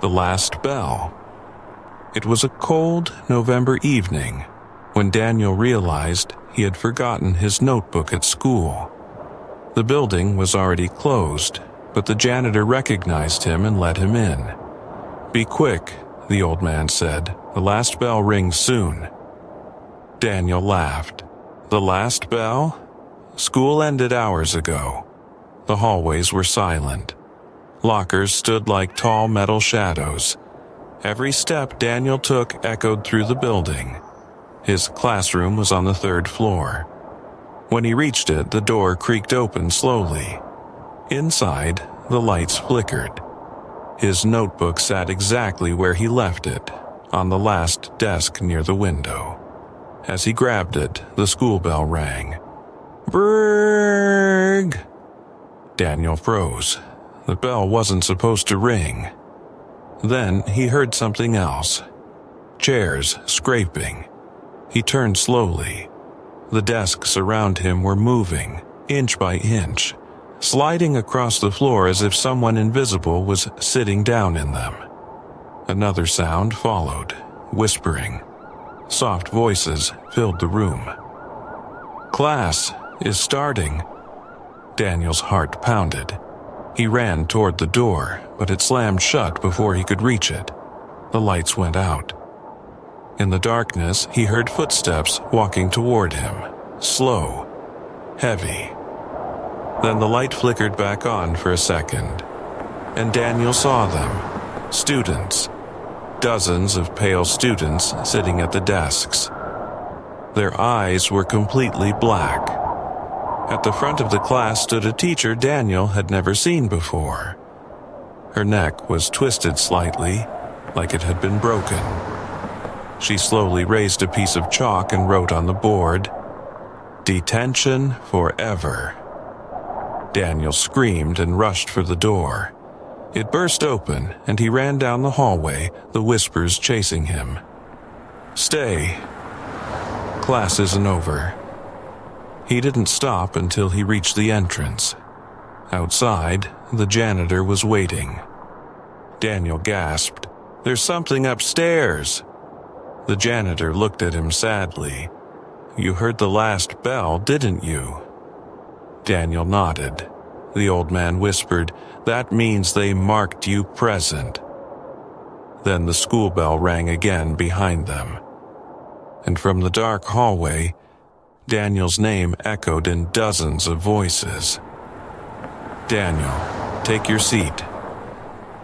The last bell. It was a cold November evening when Daniel realized he had forgotten his notebook at school. The building was already closed, but the janitor recognized him and let him in. "Be quick," the old man said. "The last bell rings soon." Daniel laughed. The last bell? School ended hours ago. The hallways were silent. Lockers stood like tall metal shadows. Every step Daniel took echoed through the building. His classroom was on the 3rd floor. When he reached it, the door creaked open slowly. Inside, the lights flickered. His notebook sat exactly where he left it, on the last desk near the window. As he grabbed it, the school bell rang. Brrrg! Daniel froze. The bell wasn't supposed to ring. Then he heard something else. Chairs scraping. He turned slowly. The desks around him were moving, inch by inch, sliding across the floor as if someone invisible was sitting down in them. Another sound followed, whispering. Soft voices filled the room. "Class is starting." Daniel's heart pounded. He ran toward the door, but it slammed shut before he could reach it. The lights went out. In the darkness, he heard footsteps walking toward him, slow, heavy. Then the light flickered back on for a second, and Daniel saw them, students. Dozens of pale students sitting at the desks. Their eyes were completely black. At the front of the class stood a teacher Daniel had never seen before. Her neck was twisted slightly, like it had been broken. She slowly raised a piece of chalk and wrote on the board, "Detention forever." Daniel screamed and rushed for the door. It burst open, and he ran down the hallway, the whispers chasing him. "Stay. Class isn't over." He didn't stop until he reached the entrance. Outside, the janitor was waiting. Daniel gasped, "There's something upstairs." The janitor looked at him sadly. "You heard the last bell, didn't you?" Daniel nodded. The old man whispered, "That means they marked you present." Then the school bell rang again behind them. And from the dark hallway, Daniel's name echoed in dozens of voices. "Daniel, take your seat."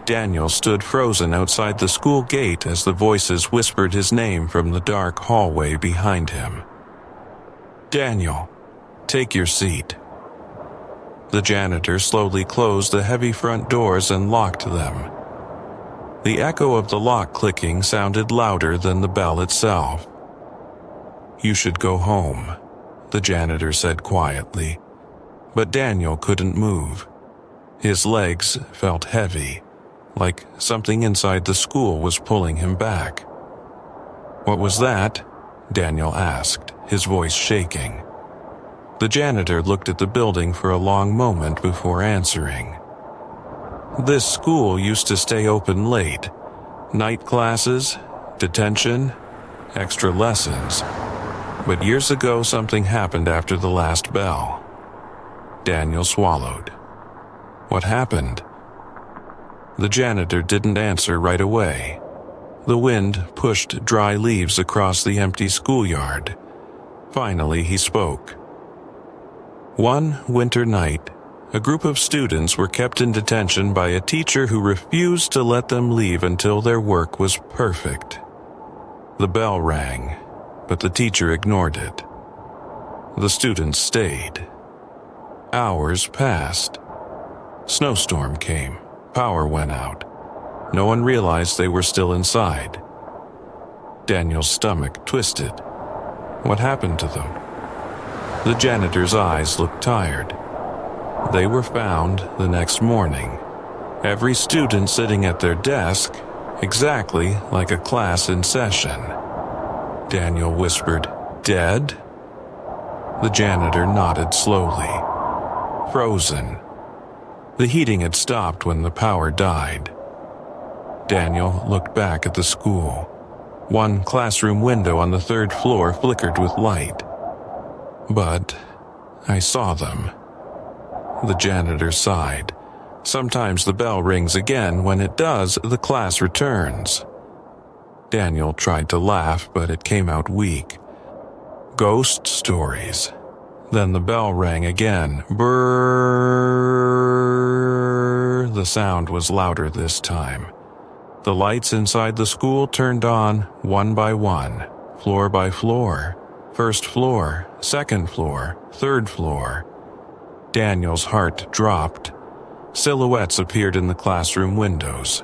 Daniel stood frozen outside the school gate as the voices whispered his name from the dark hallway behind him. "Daniel, take your seat." The janitor slowly closed the heavy front doors and locked them. The echo of the lock clicking sounded louder than the bell itself. "You should go home," the janitor said quietly. But Daniel couldn't move. His legs felt heavy, like something inside the school was pulling him back. "What was that?" Daniel asked, his voice shaking. The janitor looked at the building for a long moment before answering. "This school used to stay open late. Night classes, detention, extra lessons. But years ago something happened after the last bell." Daniel swallowed. "What happened?" The janitor didn't answer right away. The wind pushed dry leaves across the empty schoolyard. Finally he spoke. "One winter night, a group of students were kept in detention by a teacher who refused to let them leave until their work was perfect. The bell rang, but the teacher ignored it. The students stayed. Hours passed. Snowstorm came. Power went out. No one realized they were still inside. Daniel's stomach twisted. What happened to them? The janitor's eyes looked tired. They were found the next morning. Every student sitting at their desk, exactly like a class in session. Daniel whispered, "Dead?" The janitor nodded slowly. "Frozen. The heating had stopped when the power died." Daniel looked back at the school. One classroom window on the 3rd floor flickered with light. But I saw them. The janitor sighed. Sometimes the bell rings again. When it does, the class returns. Daniel tried to laugh, but it came out weak. Ghost stories. Then the bell rang again. Brrrr. The sound was louder this time. The lights inside the school turned on one by one, floor by floor. 1st floor, 2nd floor, 3rd floor. Daniel's heart dropped. Silhouettes appeared in the classroom windows.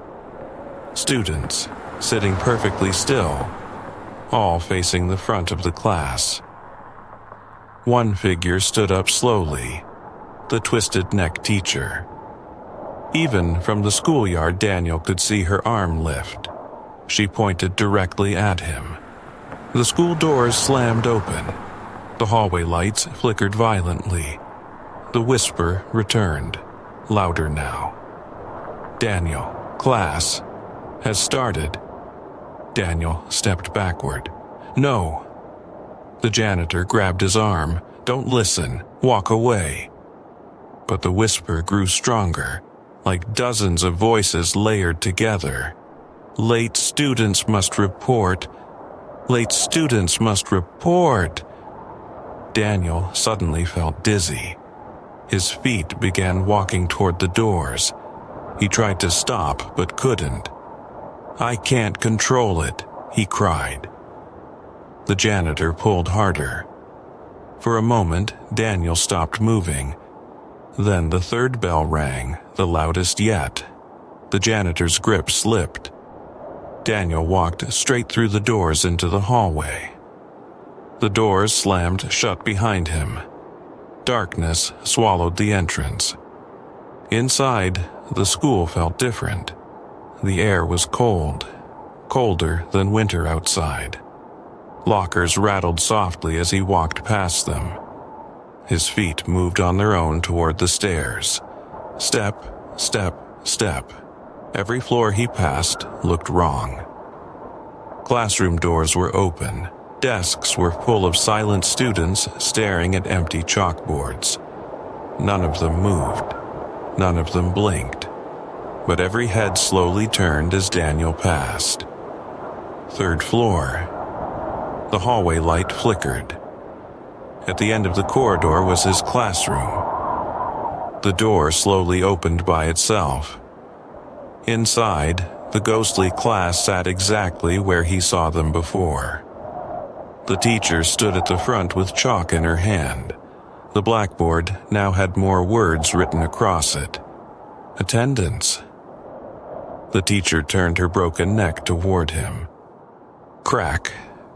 Students, sitting perfectly still, all facing the front of the class. One figure stood up slowly, the twisted-neck teacher. Even from the schoolyard, Daniel could see her arm lift. She pointed directly at him. The school doors slammed open. The hallway lights flickered violently. The whisper returned, louder now. Daniel, class has started. Daniel stepped backward. No. The janitor grabbed his arm. Don't listen. Walk away. But the whisper grew stronger, like dozens of voices layered together. Late students must report. Late students must report. Daniel suddenly felt dizzy. His feet began walking toward the doors. He tried to stop, but couldn't. I can't control it, he cried. The janitor pulled harder. For a moment, Daniel stopped moving. Then the 3rd bell rang, the loudest yet. The janitor's grip slipped. Daniel walked straight through the doors into the hallway. The doors slammed shut behind him. Darkness swallowed the entrance. Inside, the school felt different. The air was cold, colder than winter outside. Lockers rattled softly as he walked past them. His feet moved on their own toward the stairs. Step, step, step. Every floor he passed looked wrong. Classroom doors were open. Desks were full of silent students staring at empty chalkboards. None of them moved. None of them blinked. But every head slowly turned as Daniel passed. 3rd floor. The hallway light flickered. At the end of the corridor was his classroom. The door slowly opened by itself. Inside, the ghostly class sat exactly where he saw them before. The teacher stood at the front with chalk in her hand. The blackboard now had more words written across it. Attendance. The teacher turned her broken neck toward him. Crack,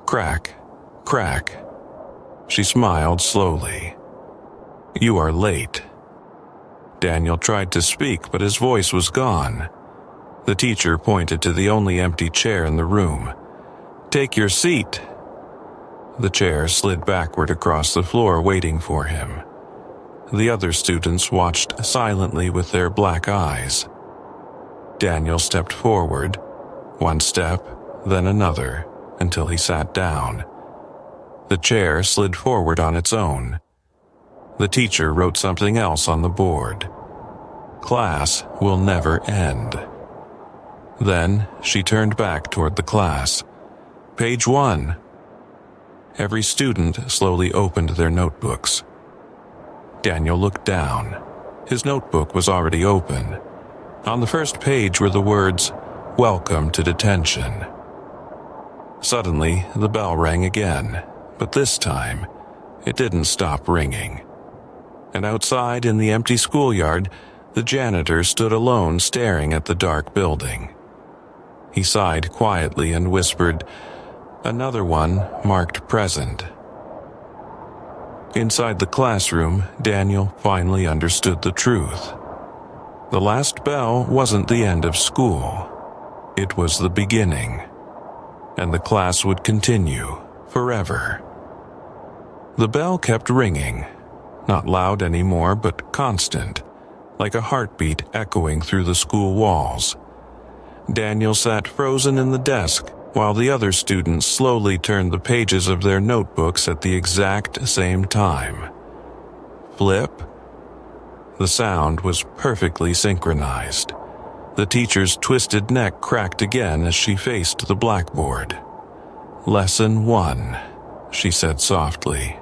crack, crack. She smiled slowly. You are late. Daniel tried to speak, but his voice was gone. The teacher pointed to the only empty chair in the room. Take your seat. The chair slid backward across the floor, waiting for him. The other students watched silently with their black eyes. Daniel stepped forward, one step, then another, until he sat down. The chair slid forward on its own. The teacher wrote something else on the board. Class will never end. Then she turned back toward the class. Page 1. Every student slowly opened their notebooks. Daniel looked down. His notebook was already open. On the first page were the words, "Welcome to detention." Suddenly, the bell rang again, but this time, it didn't stop ringing. And outside in the empty schoolyard, the janitor stood alone staring at the dark building. He sighed quietly and whispered, "Another one marked present." Inside the classroom, Daniel finally understood the truth. The last bell wasn't the end of school. It was the beginning. And the class would continue forever. The bell kept ringing, not loud anymore, but constant, like a heartbeat echoing through the school walls. Daniel sat frozen in the desk while the other students slowly turned the pages of their notebooks at the exact same time. Flip. The sound was perfectly synchronized. The teacher's twisted neck cracked again as she faced the blackboard. "Lesson 1, she said softly.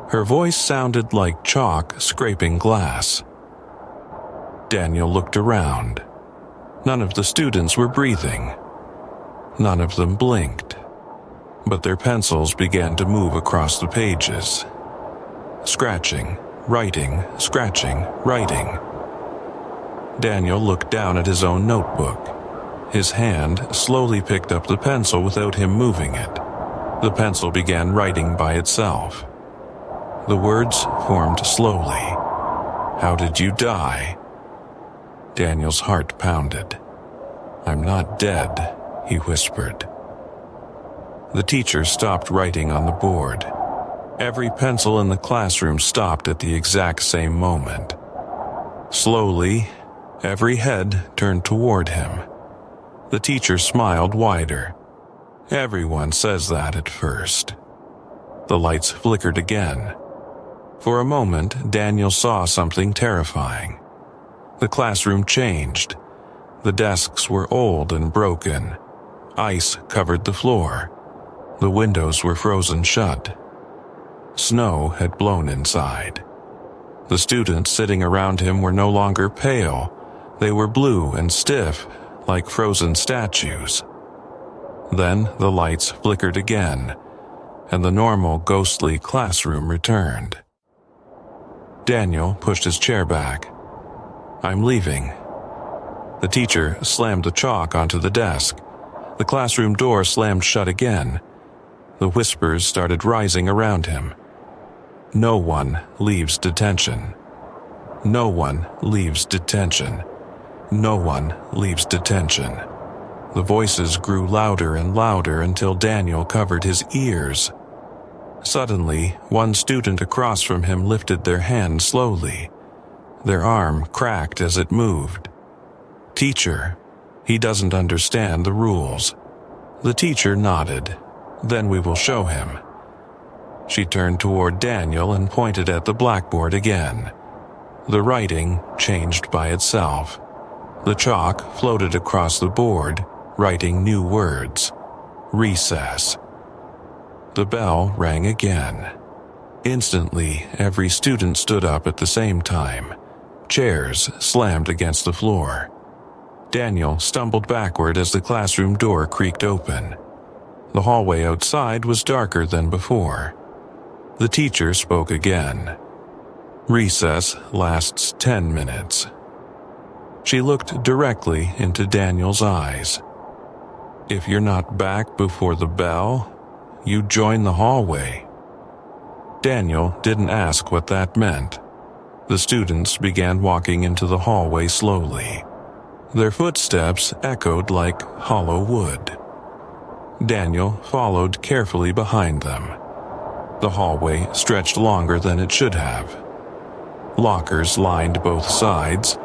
Her voice sounded like chalk scraping glass. Daniel looked around. None of the students were breathing. None of them blinked. But their pencils began to move across the pages. Scratching, writing, scratching, writing. Daniel looked down at his own notebook. His hand slowly picked up the pencil without him moving it. The pencil began writing by itself. The words formed slowly. "How did you die?" Daniel's heart pounded. "I'm not dead," he whispered. The teacher stopped writing on the board. Every pencil in the classroom stopped at the exact same moment. Slowly, every head turned toward him. The teacher smiled wider. Everyone says that at first. The lights flickered again. For a moment, Daniel saw something terrifying. The classroom changed. The desks were old and broken. Ice covered the floor. The windows were frozen shut. Snow had blown inside. The students sitting around him were no longer pale. They were blue and stiff, like frozen statues. Then the lights flickered again, and the normal ghostly classroom returned. Daniel pushed his chair back. "I'm leaving." The teacher slammed the chalk onto the desk. The classroom door slammed shut again. The whispers started rising around him. "No one leaves detention. No one leaves detention. No one leaves detention." The voices grew louder and louder until Daniel covered his ears. Suddenly, one student across from him lifted their hand slowly. Their arm cracked as it moved. "Teacher, he doesn't understand the rules." The teacher nodded. "Then we will show him." She turned toward Daniel and pointed at the blackboard again. The writing changed by itself. The chalk floated across the board, writing new words. Recess. The bell rang again. Instantly, every student stood up at the same time. Chairs slammed against the floor. Daniel stumbled backward as the classroom door creaked open. The hallway outside was darker than before. The teacher spoke again. "Recess lasts 10 minutes." She looked directly into Daniel's eyes. "If you're not back before the bell, you join the hallway." Daniel didn't ask what that meant. The students began walking into the hallway slowly. Their footsteps echoed like hollow wood. Daniel followed carefully behind them. The hallway stretched longer than it should have. Lockers lined both sides,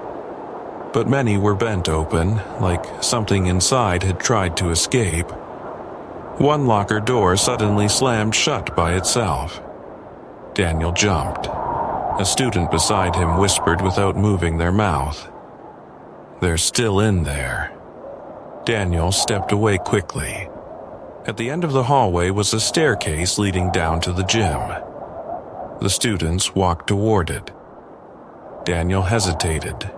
but many were bent open, like something inside had tried to escape. One locker door suddenly slammed shut by itself. Daniel jumped. A student beside him whispered without moving their mouth. "They're still in there." Daniel stepped away quickly. At the end of the hallway was a staircase leading down to the gym. The students walked toward it. Daniel hesitated,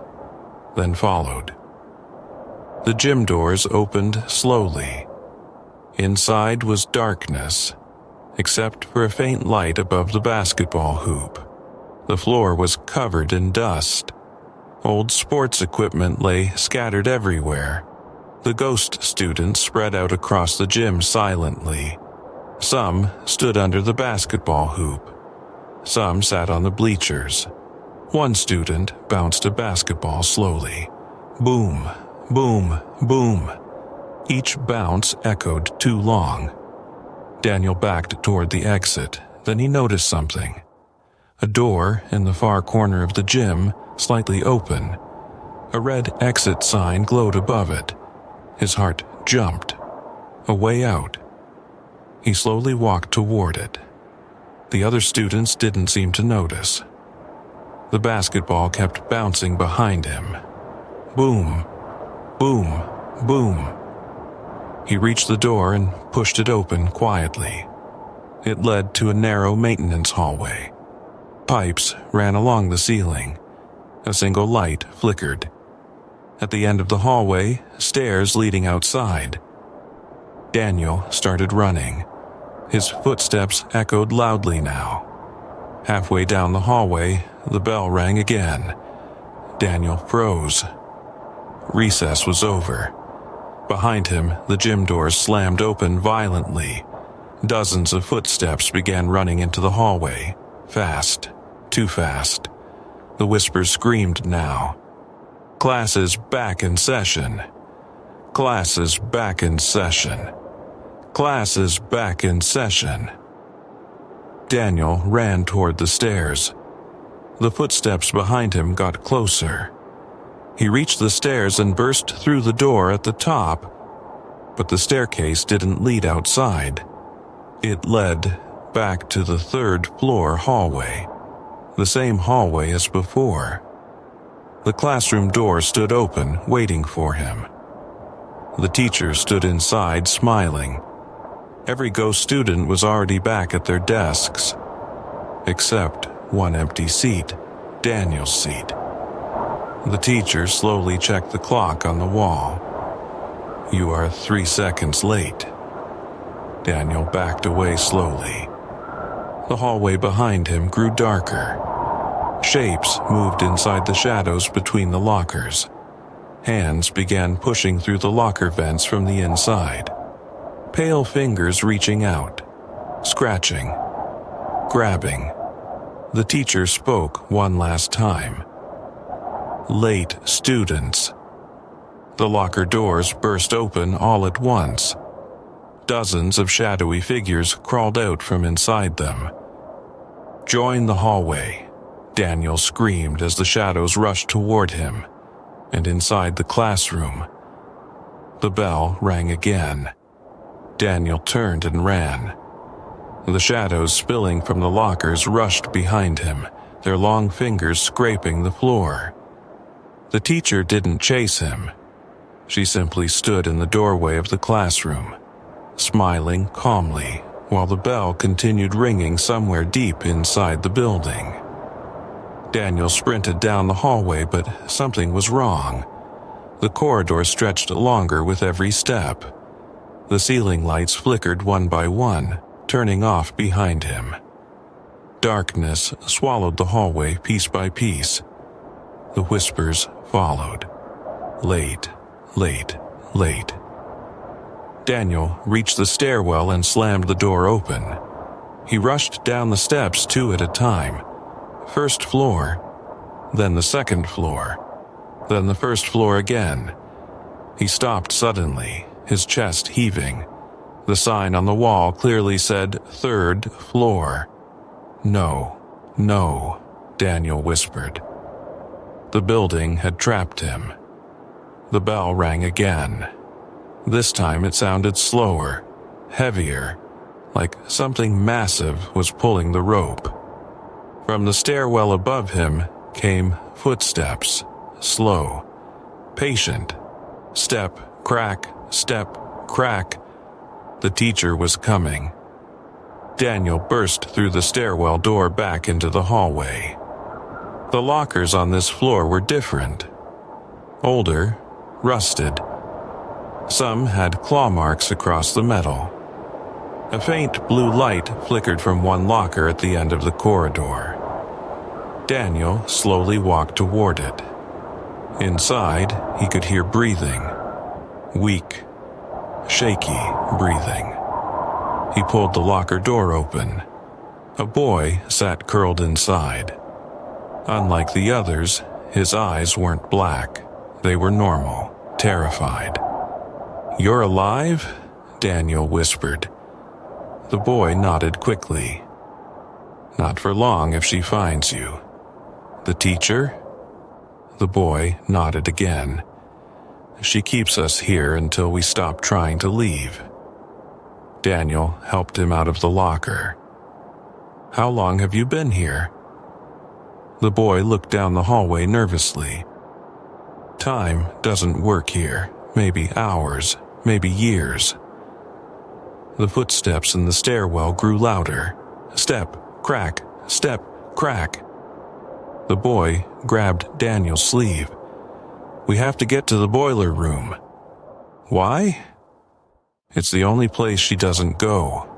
then followed. The gym doors opened slowly. Inside was darkness, except for a faint light above the basketball hoop. The floor was covered in dust. Old sports equipment lay scattered everywhere. The ghost students spread out across the gym silently. Some stood under the basketball hoop. Some sat on the bleachers. One student bounced a basketball slowly. Boom, boom, boom. Each bounce echoed too long. Daniel backed toward the exit. Then he noticed something. A door in the far corner of the gym, slightly open. A red exit sign glowed above it. His heart jumped. A way out. He slowly walked toward it. The other students didn't seem to notice. The basketball kept bouncing behind him. Boom, boom, boom. He reached the door and pushed it open quietly. It led to a narrow maintenance hallway. Pipes ran along the ceiling. A single light flickered. At the end of the hallway, stairs leading outside. Daniel started running. His footsteps echoed loudly now. Halfway down the hallway, the bell rang again. Daniel froze. Recess was over. Behind him, the gym doors slammed open violently. Dozens of footsteps began running into the hallway. Fast. Too fast. The whispers screamed now. Class is back in session. Class is back in session. Class is back in session. Daniel ran toward the stairs. The footsteps behind him got closer. He reached the stairs and burst through the door at the top, but the staircase didn't lead outside. It led back to the third-floor hallway, the same hallway as before. The classroom door stood open, waiting for him. The teacher stood inside, smiling. Every ghost student was already back at their desks, except one empty seat, Daniel's seat. The teacher slowly checked the clock on the wall. "You are 3 seconds late." Daniel backed away slowly. The hallway behind him grew darker. Shapes moved inside the shadows between the lockers. Hands began pushing through the locker vents from the inside. Pale fingers reaching out, scratching, grabbing. The teacher spoke one last time. "Late students." The locker doors burst open all at once. Dozens of shadowy figures crawled out from inside them. "Join the hallway," Daniel screamed as the shadows rushed toward him, and inside the classroom. The bell rang again. Daniel turned and ran. The shadows spilling from the lockers rushed behind him, their long fingers scraping the floor. The teacher didn't chase him. She simply stood in the doorway of the classroom, smiling calmly while the bell continued ringing somewhere deep inside the building. Daniel sprinted down the hallway, but something was wrong. The corridor stretched longer with every step. The ceiling lights flickered one by one, turning off behind him. Darkness swallowed the hallway piece by piece. The whispers followed. Late, late, late. Daniel reached the stairwell and slammed the door open. He rushed down the steps 2 at a time. First floor, then the second floor, then the first floor again. He stopped suddenly, his chest heaving. The sign on the wall clearly said third floor. "No, no," Daniel whispered. The building had trapped him. The bell rang again. This time it sounded slower, heavier, like something massive was pulling the rope. From the stairwell above him came footsteps, slow, patient. Step, crack, step, crack. The teacher was coming. Daniel burst through the stairwell door back into the hallway. The lockers on this floor were different. Older, rusted. Some had claw marks across the metal. A faint blue light flickered from one locker at the end of the corridor. Daniel slowly walked toward it. Inside, he could hear breathing. Weak, shaky breathing. He pulled the locker door open. A boy sat curled inside. Unlike the others, his eyes weren't black. They were normal, terrified. "You're alive?" Daniel whispered. The boy nodded quickly. "Not for long if she finds you." "The teacher?" The boy nodded again. She keeps us here until we stop trying to leave. Daniel helped him out of the locker. How long have you been here? The boy looked down the hallway nervously. Time doesn't work here. Maybe hours, maybe years. The footsteps in the stairwell grew louder. Step, crack, step, crack. The boy grabbed Daniel's sleeve. We have to get to the boiler room. Why? It's the only place she doesn't go.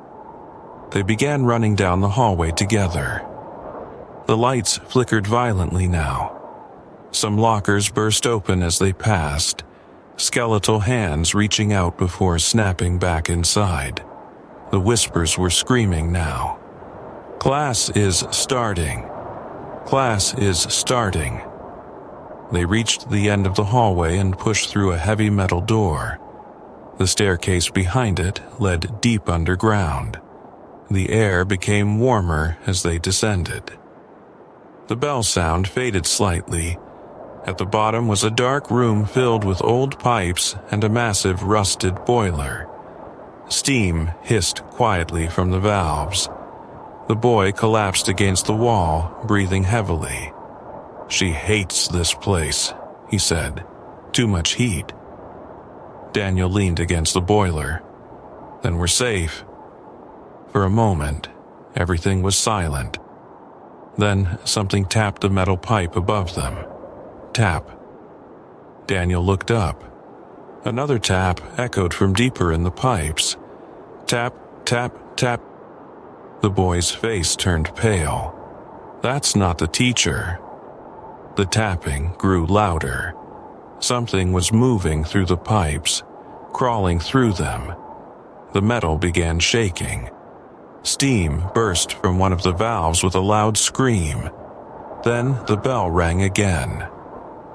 They began running down the hallway together. The lights flickered violently now. Some lockers burst open as they passed, skeletal hands reaching out before snapping back inside. The whispers were screaming now. Class is starting. Class is starting. They reached the end of the hallway and pushed through a heavy metal door. The staircase behind it led deep underground. The air became warmer as they descended. The bell sound faded slightly. At the bottom was a dark room filled with old pipes and a massive rusted boiler. Steam hissed quietly from the valves. The boy collapsed against the wall, breathing heavily. She hates this place, he said. Too much heat. Daniel leaned against the boiler. Then we're safe. For a moment, everything was silent. Then something tapped the metal pipe above them. Tap. Daniel looked up. Another tap echoed from deeper in the pipes. Tap, tap, tap. The boy's face turned pale. That's not the teacher. The tapping grew louder. Something was moving through the pipes, crawling through them. The metal began shaking. Steam burst from one of the valves with a loud scream. Then the bell rang again.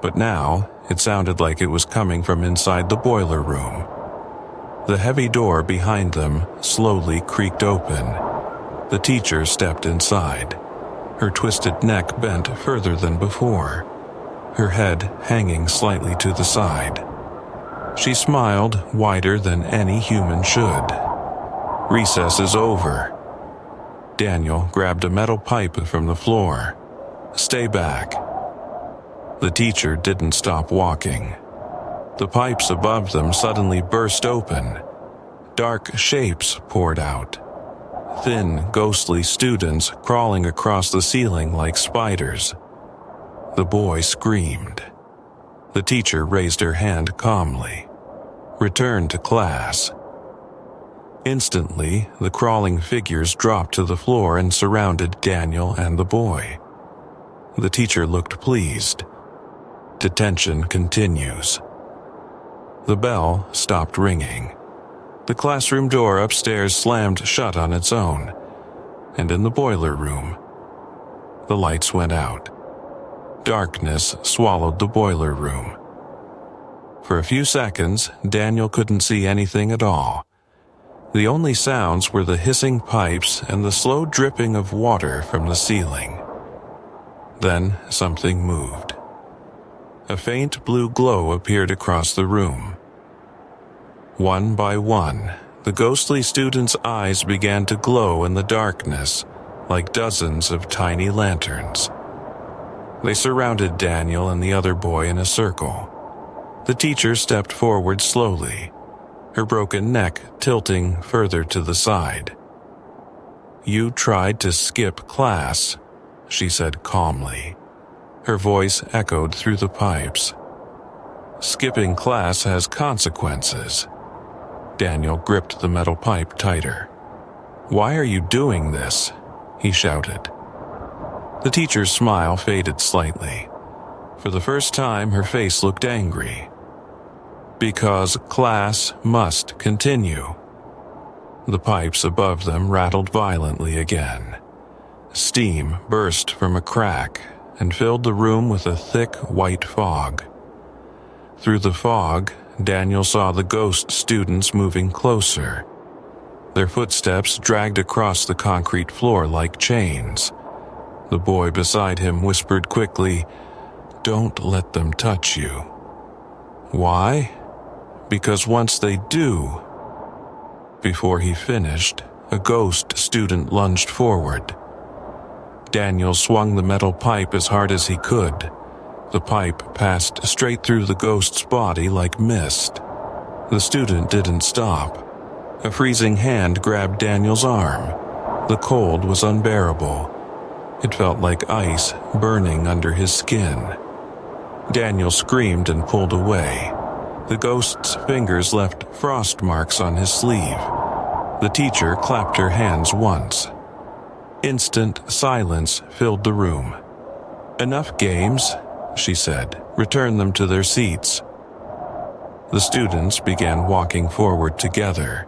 But now it sounded like it was coming from inside the boiler room. The heavy door behind them slowly creaked open. The teacher stepped inside. Her twisted neck bent further than before, her head hanging slightly to the side. She smiled wider than any human should. Recess is over. Daniel grabbed a metal pipe from the floor. Stay back. The teacher didn't stop walking. The pipes above them suddenly burst open. Dark shapes poured out. Thin, ghostly students crawling across the ceiling like spiders. The boy screamed. The teacher raised her hand calmly. Return to class. Instantly, the crawling figures dropped to the floor and surrounded Daniel and the boy. The teacher looked pleased. Detention continues. The bell stopped ringing. The classroom door upstairs slammed shut on its own, and in the boiler room, the lights went out. Darkness swallowed the boiler room. For a few seconds, Daniel couldn't see anything at all. The only sounds were the hissing pipes and the slow dripping of water from the ceiling. Then something moved. A faint blue glow appeared across the room. One by one, the ghostly students' eyes began to glow in the darkness, like dozens of tiny lanterns. They surrounded Daniel and the other boy in a circle. The teacher stepped forward slowly, her broken neck tilting further to the side. "You tried to skip class," she said calmly. Her voice echoed through the pipes. "Skipping class has consequences." Daniel gripped the metal pipe tighter. "Why are you doing this?" he shouted. The teacher's smile faded slightly. For the first time, her face looked angry. "Because class must continue." The pipes above them rattled violently again. Steam burst from a crack and filled the room with a thick white fog. Through the fog, Daniel saw the ghost students moving closer. Their footsteps dragged across the concrete floor like chains. The boy beside him whispered quickly, "Don't let them touch you." Why? Because once they do... Before he finished, a ghost student lunged forward. Daniel swung the metal pipe as hard as he could. The pipe passed straight through the ghost's body like mist. The student didn't stop. A freezing hand grabbed Daniel's arm. The cold was unbearable. It felt like ice burning under his skin. Daniel screamed and pulled away. The ghost's fingers left frost marks on his sleeve. The teacher clapped her hands once. Instant silence filled the room. "Enough games," she said. "Return them to their seats." The students began walking forward together.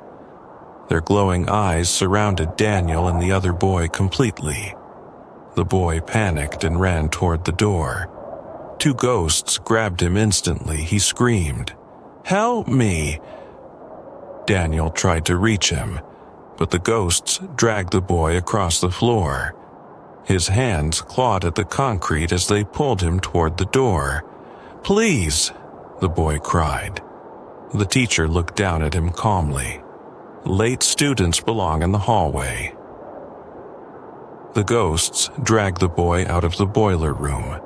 Their glowing eyes surrounded Daniel and the other boy completely. The boy panicked and ran toward the door. Two ghosts grabbed him instantly. He screamed, "Help me!" Daniel tried to reach him, but the ghosts dragged the boy across the floor. His hands clawed at the concrete as they pulled him toward the door. "Please," the boy cried. The teacher looked down at him calmly. "Late students belong in the hallway." The ghosts dragged the boy out of the boiler room.